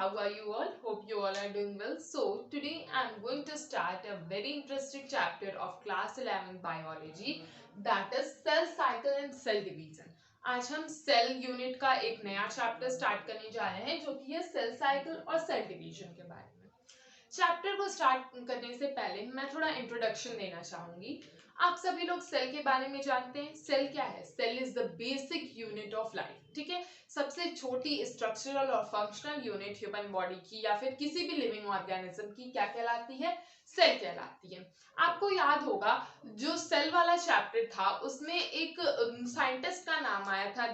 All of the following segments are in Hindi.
how are you all? Hope you all are doing well. So today I am going to start a very interesting chapter of class 11 biology, that is cell cycle and cell division. आज हम सेल यूनिट का एक नया चैप्टर स्टार्ट करने जा रहे हैं जो कि है सेल साइकिल और सेल डिवीजन के बारे में। चैप्टर को स्टार्ट करने से पहले मैं थोड़ा इंट्रोडक्शन देना चाहूंगी। आप सभी लोग सेल के बारे में जानते हैं। सेल क्या है? Cell is the basic unit of life. ठीक है, सबसे छोटी स्ट्रक्चरल और फंक्शनल यूनिट ह्यूमन बॉडी की या फिर किसी भी लिविंग ऑर्गेनिज्म की क्या कहलाती है? सेल कहलाती है। आपको याद होगा जो सेल वाला चैप्टर था उसमें एक साइंटिस्ट का नाम आया था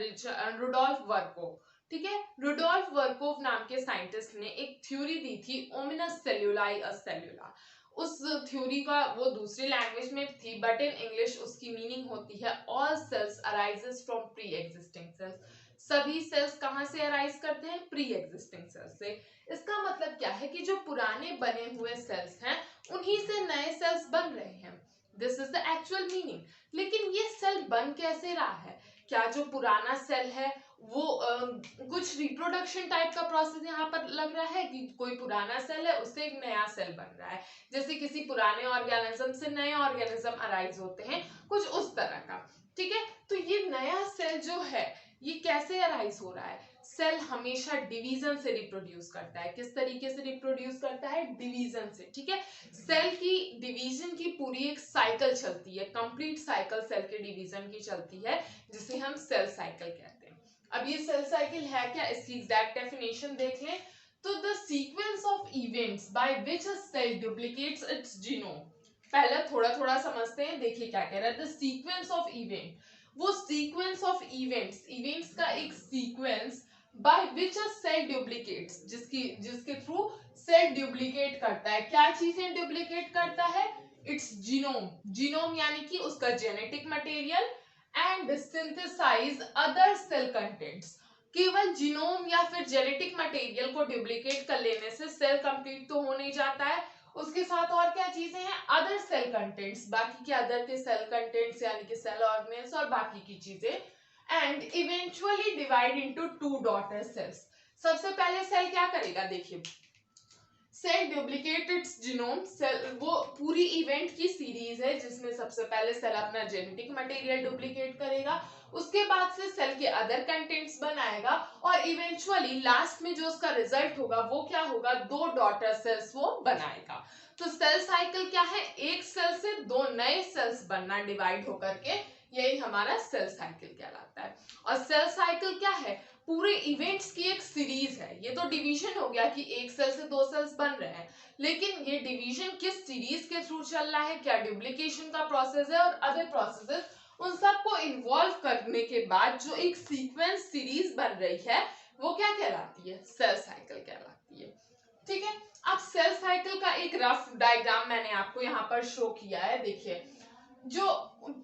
रुडोल्फ वर्कोव। ठीक है, रुडोल्फ वर्कोव नाम के साइंटिस्ट ने एक थ्योरी दी थी, ओमिनस सेल्यूलाई अ सेल्यूला। उस थ्योरी का वो दूसरी लैंग्वेज में थी बट इन इंग्लिश उसकी मीनिंग होती है all cells arises from pre existing cells. सभी सेल्स कहां से अराइज करते हैं? प्री एग्जिस्टिंग सेल्स से। इसका मतलब क्या है कि जो पुराने बने हुए सेल्स हैं उन्हीं से नए सेल्स बन रहे हैं। This is the actual meaning. लेकिन ये सेल बन कैसे रहा है? क्या जो पुराना सेल है वो कुछ रिप्रोडक्शन टाइप का प्रोसेस यहाँ पर लग रहा है कि कोई पुराना सेल है उससे एक नया सेल बन रहा है, जैसे किसी पुराने ऑर्गेनिज्म से नए ऑर्गेनिज्म अराइज होते हैं, कुछ उस तरह का। ठीक है, तो ये नया सेल जो है ये कैसे अराइज हो रहा है? सेल हमेशा डिवीजन से रिप्रोड्यूस करता है। किस तरीके से रिप्रोड्यूस करता है? डिवीजन से। ठीक है, सेल की डिवीजन की पूरी एक साइकिल चलती है, कंप्लीट साइकिल सेल के डिवीजन की चलती है, जिसे हम सेल साइकिल कहते हैं। अब ये सेल साइकिल है क्या, इसकी एग्जैक्ट डेफिनेशन देख लें तो the sequence of events by which a cell duplicates its genome. पहले थोड़ा थोड़ा समझते हैं, देखिए क्या कह रहा है। द सीक्वेंस ऑफ इवेंट, वो सीक्वेंस ऑफ इवेंट्स, इवेंट्स का एक sequence by which a cell duplicates, जिसके थ्रू सेल डुप्लीकेट करता है। क्या चीजें डुप्लीकेट करता है? It's genome. जीनोम यानी कि उसका genetic material and synthesize other cell contents. केवल जीनोम या फिर जेनेटिक मटेरियल को डुप्लीकेट कर लेने से सेल कंप्लीट तो हो नहीं जाता है, उसके साथ और क्या चीजें हैं? अदर सेल कंटेंट्स, बाकी के अदर के सेल कंटेंट्स यानी कि सेल ऑर्गेनेल्स और बाकी की चीजें, and eventually divide into two daughter cells. सबसे पहले सेल क्या करेगा? देखिए, cell duplicate its genome. Cell वो पूरी इवेंट की सीरीज है जिसमें सबसे पहले सेल अपना जेनेटिक मटेरियल डुप्लीकेट करेगा, उसके बाद से सेल के अदर कंटेंट्स बनाएगा और इवेंचुअली लास्ट में जो उसका रिजल्ट होगा वो क्या होगा? दो डॉटर सेल्स वो बनाएगा। तो सेल साइकिल क्या है? एक सेल से दो नए सेल्स बनना डिवाइड होकर के, यही हमारा सेल साइकिल कहलाता है। और सेल साइकिल क्या है? पूरे इवेंट्स की एक सीरीज है। ये तो डिवीजन हो गया कि एक सेल से दो सेल्स बन रहे हैं, लेकिन ये डिवीजन किस सीरीज के थ्रू चल रहा है? क्या डुप्लीकेशन का प्रोसेस है और अदर प्रोसेसेस, उन सबको इन्वॉल्व करने के बाद जो एक सीक्वेंस सीरीज बन रही है वो क्या कहलाती है? सेल साइकिल कहलाती है। ठीक है, अब सेल साइकिल का एक रफ डायग्राम मैंने आपको यहाँ पर शो किया है। देखिए, जो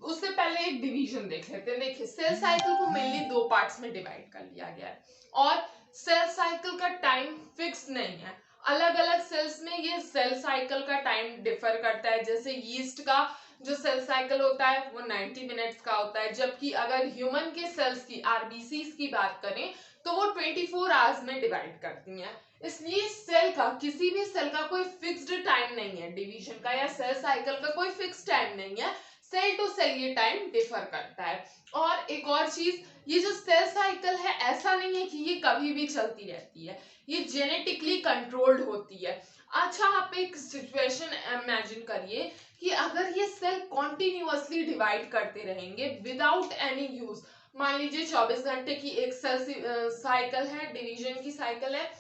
उससे पहले एक डिवीजन देख लेते हैं। देखिए, सेल साइकिल को मेनली दो पार्ट्स में डिवाइड कर लिया गया है और सेल साइकिल का टाइम फिक्स नहीं है। अलग अलग सेल्स में ये सेल साइकिल का टाइम डिफर करता है। जैसे यीस्ट का जो सेल साइकिल होता है वो 90 मिनट्स का होता है, जबकि अगर ह्यूमन के सेल्स की, आरबीसीज की बात करें तो वो 24 आवर्स में डिवाइड करती हैं। इसलिए सेल का, किसी भी सेल का कोई फिक्स्ड टाइम नहीं है, डिवीजन का या सेल साइकिल का कोई फिक्स टाइम नहीं है। सेल टू सेल ये टाइम डिफर करता है। और एक और चीज, ये जो सेल साइकिल है ऐसा नहीं है कि ये कभी भी चलती रहती है, ये जेनेटिकली कंट्रोल्ड होती है। अच्छा, आप एक सिचुएशन इमेजिन करिए कि अगर ये सेल कॉन्टिन्यूअसली डिवाइड करते रहेंगे विदाउट एनी यूज, मान लीजिए 24 घंटे की एक सेल साइकिल है, डिवीजन की साइकिल है,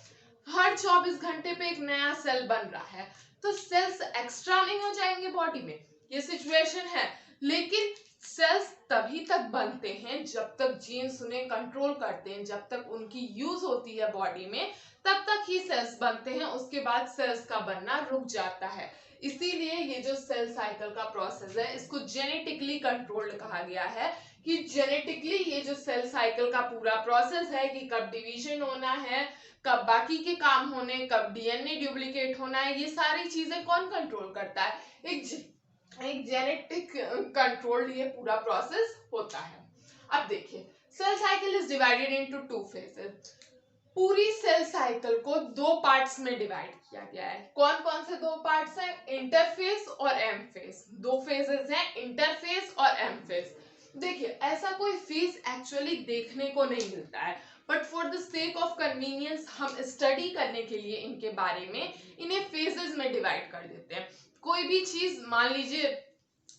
हर 24 घंटे पे एक नया सेल बन रहा है, तो सेल्स एक्स्ट्रा नहीं हो जाएंगे बॉडी में? ये सिचुएशन है। लेकिन सेल्स तभी तक बनते हैं जब तक जीन्स उन्हें कंट्रोल करते हैं, जब तक उनकी यूज होती है बॉडी में तब तक ही सेल्स बनते हैं, उसके बाद सेल्स का बनना रुक जाता है। इसीलिए ये जो सेल साइकिल का प्रोसेस है इसको जेनेटिकली कंट्रोल्ड कहा गया है, कि जेनेटिकली ये जो सेल साइकिल का पूरा प्रोसेस है कि कब डिवीजन होना है, कब बाकी के काम होने, कब डीएनए डुप्लीकेट होना है, ये सारी चीजें कौन कंट्रोल करता है? एक जेनेटिक कंट्रोल्ड ये पूरा प्रोसेस होता है। अब देखिए, cell cycle is divided into two phases. पूरी सेल साइकिल को दो पार्ट्स में डिवाइड किया गया है। कौन कौन से दो पार्ट्स हैं? इंटरफेस और एम फेज। दो फेजेस हैं, इंटरफेस और एम फेज। देखिए, ऐसा कोई फेज एक्चुअली देखने को नहीं मिलता है, but for the sake of convenience हम स्टडी करने के लिए इनके बारे में इन्हें फेजेस में डिवाइड कर देते हैं। कोई भी चीज, मान लीजिए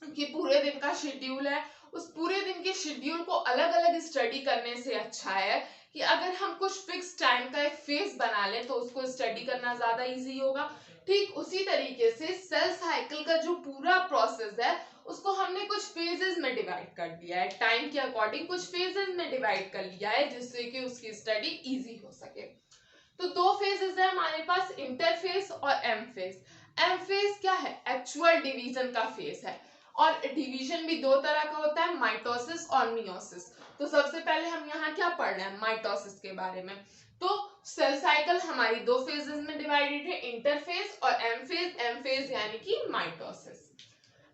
कि पूरे दिन का शेड्यूल है, उस पूरे दिन के शेड्यूल को अलग अलग स्टडी करने से अच्छा है कि अगर हम कुछ फिक्स टाइम का एक फेज बना लें तो उसको स्टडी करना ज्यादा इजी होगा। ठीक उसी तरीके से सेल साइकिल का जो पूरा प्रोसेस है उसको हमने कुछ फेजेस में डिवाइड कर दिया है, टाइम के अकॉर्डिंग कुछ फेजेस में डिवाइड कर लिया है, जिससे कि उसकी स्टडी इजी हो सके। तो दो फेजेस है हमारे पास, इंटरफेस और एम फेज। एम फेज क्या है? एक्चुअल डिवीजन का फेज है, और डिवीजन भी दो तरह का होता है, माइटोसिस और मियोसिस। तो सबसे पहले हम यहाँ क्या पढ़ रहे हैं? माइटोसिस के बारे में। तो सेल साइकिल हमारी दो फेजेस में डिवाइडेड है, इंटरफेज और एम फेज। एम फेज यानी कि mitosis.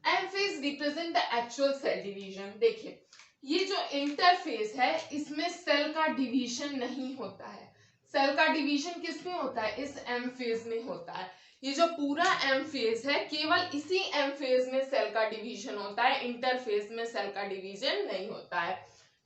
M phase represent the actual cell division. देखिए, ये जो इंटरफेज है इसमें सेल का डिवीजन नहीं होता है। सेल का डिवीजन किस में होता है? इस एम फेज में होता है। ये जो पूरा एम फेज है, केवल इसी एम फेज में सेल का डिवीजन होता है, इंटरफेज में सेल का डिवीजन नहीं होता है।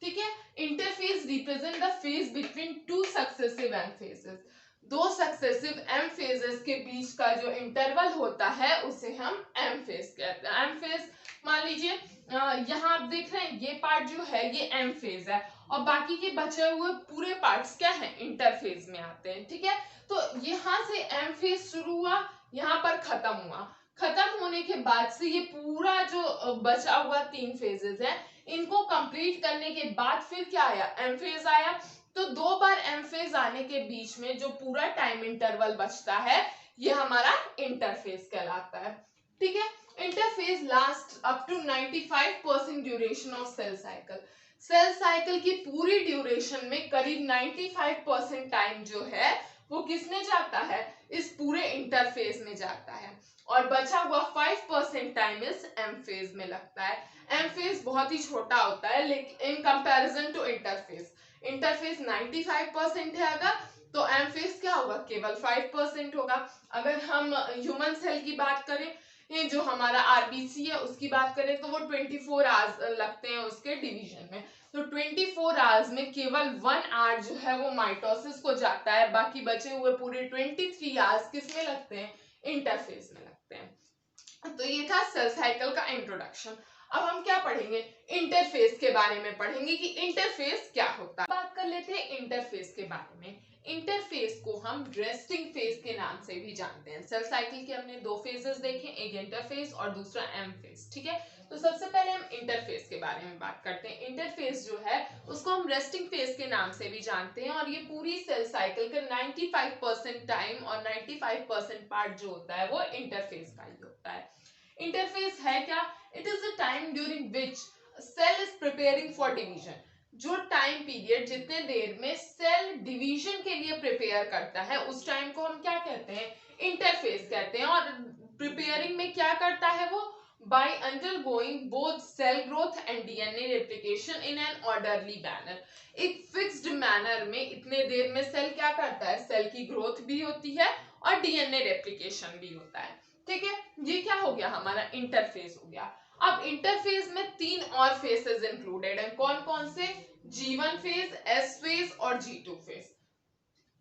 ठीक है, interphase represent the phase between two successive M phases. दो सक्सेसिव एम फेजेस के बीच का जो इंटरवल होता है उसे हम एम फेज कहते हैं। एम फेज, मान लीजिए यहाँ आप देख रहे हैं, ये पार्ट जो है ये एम फेज है, और बाकी के बचे हुए पूरे पार्ट्स क्या है? इंटरफेज में आते हैं। ठीक है, तो यहाँ से एम फेज शुरू हुआ, यहाँ पर खत्म हुआ। खत्म होने के बाद से ये पूरा जो बचा हुआ तीन फेजेस है, इनको कंप्लीट करने के बाद फिर क्या आया? एम फेज आया। तो दो बार एम फेज आने के बीच में जो पूरा टाइम इंटरवल बचता है, ये हमारा इंटरफेज कहलाता है। ठीक है, interphase last up to 95% duration of cell cycle. Cell cycle की पूरी ड्यूरेशन में करीब 95% टाइम जो है वो किसमें जाता है? इस पूरे इंटरफेज में जाता है, और बचा हुआ 5% टाइम इस एम फेज में लगता है। एम फेज बहुत ही छोटा होता है, लेकिन in comparison to interphase, interphase 95% है अगर, तो एम फेज क्या होगा? केवल 5% होगा। अगर हम ह्यूमन सेल की बात करें, ये जो हमारा आरबीसी है उसकी बात करें, तो वो 24 आवर्स लगते हैं उसके डिवीजन में। तो 24 आवर्स में केवल 1 आवर जो है वो माइटोसिस को जाता है, बाकी बचे हुए पूरे 23 आवर्स किस में लगते हैं? इंटरफेज में लगते हैं। तो ये था सेल साइकिल का इंट्रोडक्शन। अब हम क्या पढ़ेंगे? इंटरफेस के बारे में पढ़ेंगे कि इंटरफेस क्या होता है। बात कर लेते हैं इंटरफेस के बारे में। इंटरफेस को हम रेस्टिंग फेज के नाम से भी जानते हैं। सेल साइकिल के हमने दो फेजेस देखे, एक इंटरफेस और दूसरा एम फेज। ठीक है, तो सबसे पहले हम इंटरफेस के बारे में बात करते हैं। इंटरफेस जो है उसको हम रेस्टिंग फेज के नाम से भी जानते हैं, और ये पूरी सेल साइकिल का 95% टाइम और 95% पार्ट जो होता है वो इंटरफेस का ही होता है। इंटरफेस है क्या? It is a time during which cell is preparing for division. जो टाइम पीरियड जितने देर में सेल डिवीजन के लिए प्रिपेयर करता है, उस टाइम को हम क्या कहते हैं? इंटरफेस कहते हैं। और प्रिपेयरिंग में क्या करता है वो? by undergoing both cell growth and DNA replication in an orderly manner। एक फिक्स्ड मैनर में इतने देर में सेल क्या करता है? सेल की ग्रोथ भी होती है और डीएनए रेप्लिकेशन भी होता है। ठीक है, ये क्या हो गया? हमारा इंटरफेस हो गया। अब इंटरफेस में तीन और फेसेस इंक्लूडेड हैं। कौन कौन से? G1 फेज, S फेज और G2 फेज।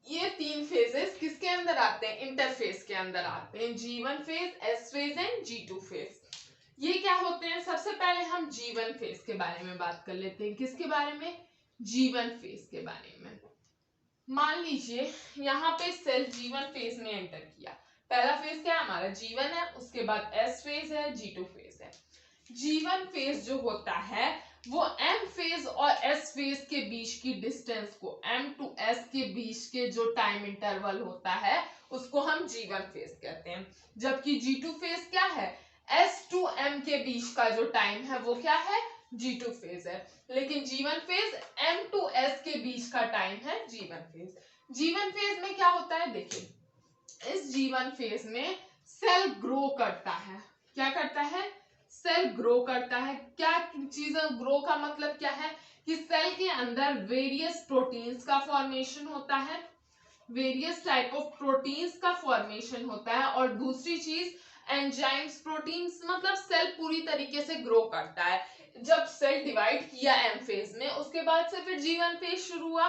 ये तीन फेजेस किसके अंदर आते हैं? इंटरफेस के अंदर आते हैं। G1 phase, S phase and G2 phase. ये क्या होते हैं? सबसे पहले हम G1 फेज के बारे में बात कर लेते हैं। किसके बारे में? G1 फेज के बारे में। मान लीजिए यहाँ पे सेल G1 फेज में एंटर किया। पहला फेज क्या है हमारा? G1 है, उसके बाद S फेज है, G2 फेज है। G1 फेज जो होता है वो M फेज और S फेज के बीच की डिस्टेंस को, M to S के बीच के जो टाइम इंटरवल होता है उसको हम G1 फेज कहते हैं। जबकि G2 फेज क्या है? S to M के बीच का जो टाइम है वो क्या है? G2 फेज है। लेकिन G1 phase M to S के बीच का टाइम है G1 फेज। G1 फेज में क्या होता है? देखिए, इस G1 फेज में सेल ग्रो करता है। क्या करता है? सेल ग्रो करता है। क्या चीज? ग्रो का मतलब क्या है? कि सेल के अंदर वेरियस प्रोटीन्स का फॉर्मेशन होता है। वेरियस टाइप ऑफ प्रोटीन्स का फॉर्मेशन होता है, और दूसरी चीज एंजाइम्स, प्रोटीन्स मतलब सेल पूरी तरीके से ग्रो करता है। जब सेल डिवाइड किया एम फेज में, उसके बाद से फिर जीवन फेज शुरू हुआ।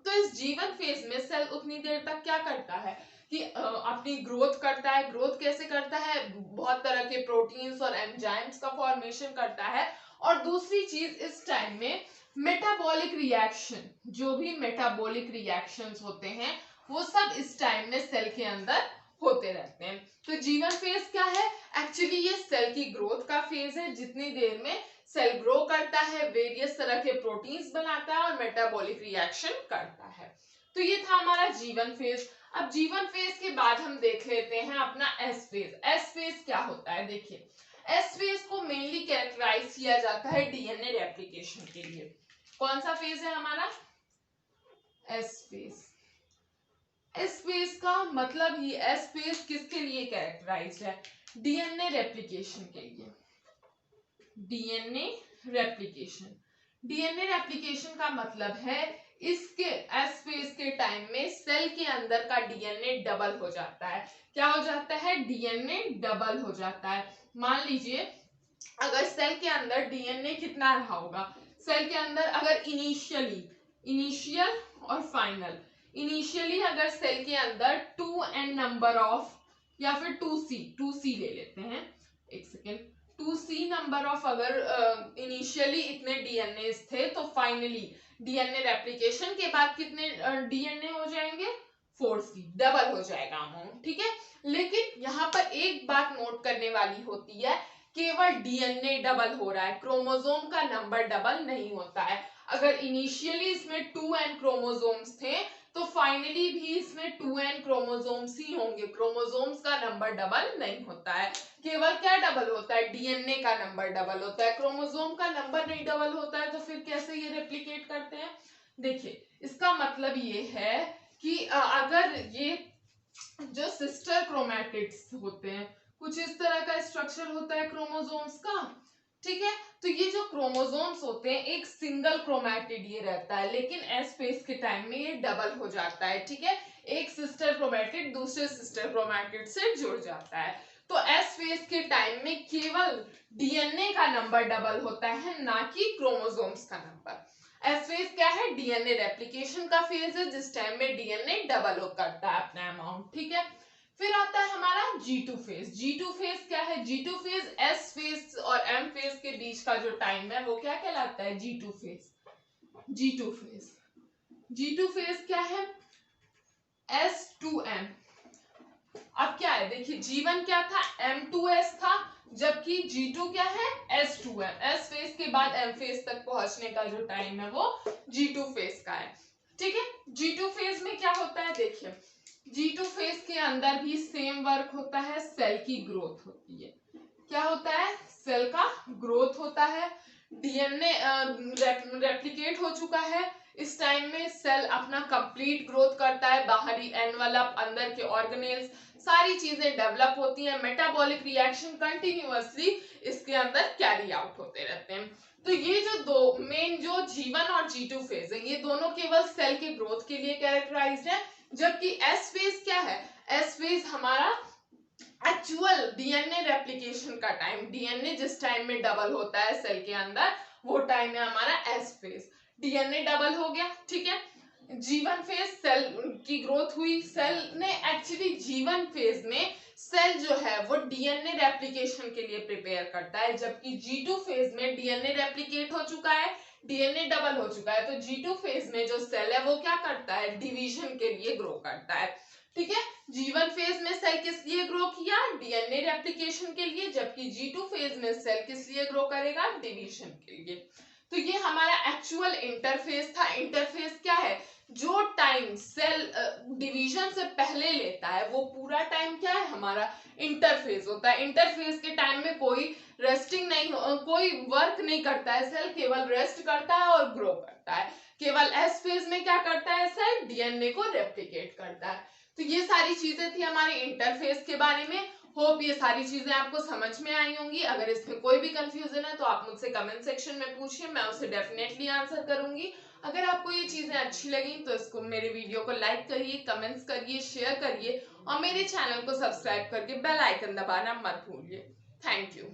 तो इस जीवन फेज में सेल उतनी देर तक क्या करता है कि अपनी ग्रोथ करता है। ग्रोथ कैसे करता है? बहुत तरह के प्रोटीन्स और एंजाइम्स का फॉर्मेशन करता है। और दूसरी चीज इस टाइम में मेटाबॉलिक रिएक्शन, जो भी मेटाबॉलिक रिएक्शंस होते हैं वो सब इस टाइम में सेल के अंदर होते रहते हैं। तो जीवन फेज क्या है? एक्चुअली ये सेल की ग्रोथ का फेज है, जितनी देर में सेल ग्रो करता है, वेरियस तरह के प्रोटीन्स बनाता है और मेटाबॉलिक रिएक्शन करता है। तो ये था हमारा जीवन फेज। अब जीवन फेज के बाद हम देख लेते हैं अपना एस फेज। एस फेज क्या होता है? देखिए, एस फेज को मेनली कैरेक्टराइज किया जाता है डीएनए रेप्लिकेशन के लिए। कौन सा फेज है हमारा? S phase. एस फेज का मतलब ही, एस फेज किसके लिए कैरेक्टराइज्ड है? डीएनए रेप्लिकेशन के लिए। DNA replication. डीएनए रेप्लिकेशन का मतलब है इसके एस फेज के टाइम में सेल के अंदर का डीएनए डबल हो जाता है। क्या हो जाता है? डीएनए डबल हो जाता है। मान लीजिए अगर सेल के अंदर डीएनए कितना रहा होगा, सेल के अंदर अगर इनिशियल और फाइनल, इनिशियली अगर सेल के अंदर 2n नंबर ऑफ, या फिर 2c ले लेते हैं, एक सेकेंड, 2c नंबर ऑफ अगर इनिशियली इतने डीएनए थे, तो फाइनली डीएनए रेप्लिकेशन के बाद कितने डीएनए हो जाएंगे? 4c, डबल हो जाएगा अमाउंट। ठीक है, लेकिन यहाँ पर एक बात नोट करने वाली होती है, केवल डीएनए डबल हो रहा है, क्रोमोसोम का नंबर डबल नहीं होता है। अगर इनिशियली इसमें 2n क्रोमोसोम्स थे, तो फाइनली भी इसमें 2n क्रोमोसोम्स ही होंगे, क्रोमोसोम्स का नंबर डबल नहीं होता है। केवल क्या डबल होता है? डीएनए का नंबर डबल होता है, क्रोमोसोम का नंबर नहीं डबल होता है। तो फिर कैसे ये रेप्लिकेट करते हैं? देखिए, इसका मतलब ये है कि अगर ये जो सिस्टर क्रोमैटिड्स होते हैं, कुछ इस तरह का स्ट्रक्चर होता है क्रोमोसोम्स का। ठीक है, तो ये जो क्रोमोसोम्स होते हैं, एक सिंगल क्रोमैटिड ये रहता है, लेकिन एस फेज के टाइम में ये डबल हो जाता है। ठीक है, एक सिस्टर क्रोमैटिड दूसरे सिस्टर क्रोमैटिड से जुड़ जाता है। तो एस फेज के टाइम में केवल डीएनए का नंबर डबल होता है, ना कि क्रोमोसोम्स का नंबर। एस फेज क्या है? डीएनए रेप्लिकेशन का फेज है, जिस टाइम में डीएनए डबल करता है अपना अमाउंट। ठीक है, फिर आता है हमारा G2 फेज। G2 फेज क्या है? G2 फेज S फेज और M फेज के बीच का जो टाइम है वो क्या कहलाता है? G2 phase. G2 phase, G2 phase क्या है? S2M। अब क्या है? देखिए, G1 क्या था? M2S था, जबकि G2 क्या है? S2M। S फेज के बाद M फेज तक पहुंचने का जो टाइम है वो G2 फेज का है। ठीक है, G2 फेज में क्या होता है? देखिए, G2 फेज के अंदर भी सेम वर्क होता है, सेल की ग्रोथ होती है। क्या होता है? सेल का ग्रोथ होता है। डीएनए रेप्लिकेट हो चुका है, इस टाइम में सेल अपना कंप्लीट ग्रोथ करता है, बाहरी एनवलप, अंदर के ऑर्गेनेल्स, सारी चीजें डेवलप होती हैं। मेटाबॉलिक रिएक्शन कंटिन्यूअसली इसके अंदर कैरी आउट होते रहते हैं। तो ये जो दो मेन जो G1 और G2 फेज है, ये दोनों केवल सेल के ग्रोथ के लिए कैरेक्टराइज्ड है। जबकि एस फेज क्या है? एस फेज हमारा एक्चुअल डीएनए रेप्लिकेशन का टाइम, डीएनए जिस टाइम में डबल होता है सेल के अंदर, वो टाइम है हमारा एस फेज। डीएनए डबल हो गया। ठीक है, जीवन फेज सेल की ग्रोथ हुई, सेल ने एक्चुअली जीवन फेज में सेल जो है वो डीएनए रेप्लिकेशन के लिए प्रिपेयर करता है, जबकि G2 फेज में डीएनए रेप्लिकेट हो चुका है, डीएनए डबल हो चुका है। तो G2 फेज में जो सेल है वो क्या करता है? डिवीजन के लिए ग्रो करता है। ठीक है, G1 फेज में सेल किस लिए ग्रो किया? डीएनए रेप्लिकेशन के लिए, जबकि G2 फेज में सेल किस लिए ग्रो करेगा? डिवीजन के लिए। तो ये हमारा एक्चुअल इंटरफेस था। इंटरफेस क्या है? जो टाइम सेल डिवीजन से पहले लेता है, वो पूरा टाइम क्या है? हमारा इंटरफेज होता है। इंटरफेज के टाइम में कोई रेस्टिंग नहीं, कोई वर्क नहीं करता है, सेल केवल रेस्ट करता है और ग्रो करता है। केवल एस फेज में क्या करता है? सेल डीएनए को रेप्लिकेट करता है। तो ये सारी चीजें थी हमारे इंटरफेस के बारे में। होप ये सारी चीजें आपको समझ में आई होंगी। अगर इसमें कोई भी कंफ्यूजन है तो आप मुझसे कमेंट सेक्शन में पूछिए, मैं उसे डेफिनेटली आंसर करूंगी। अगर आपको ये चीजें अच्छी लगी तो इसको मेरे वीडियो को लाइक करिए, कमेंट्स करिए, शेयर करिए और मेरे चैनल को सब्सक्राइब करके बेल आइकन दबाना मत भूलिए। Thank you.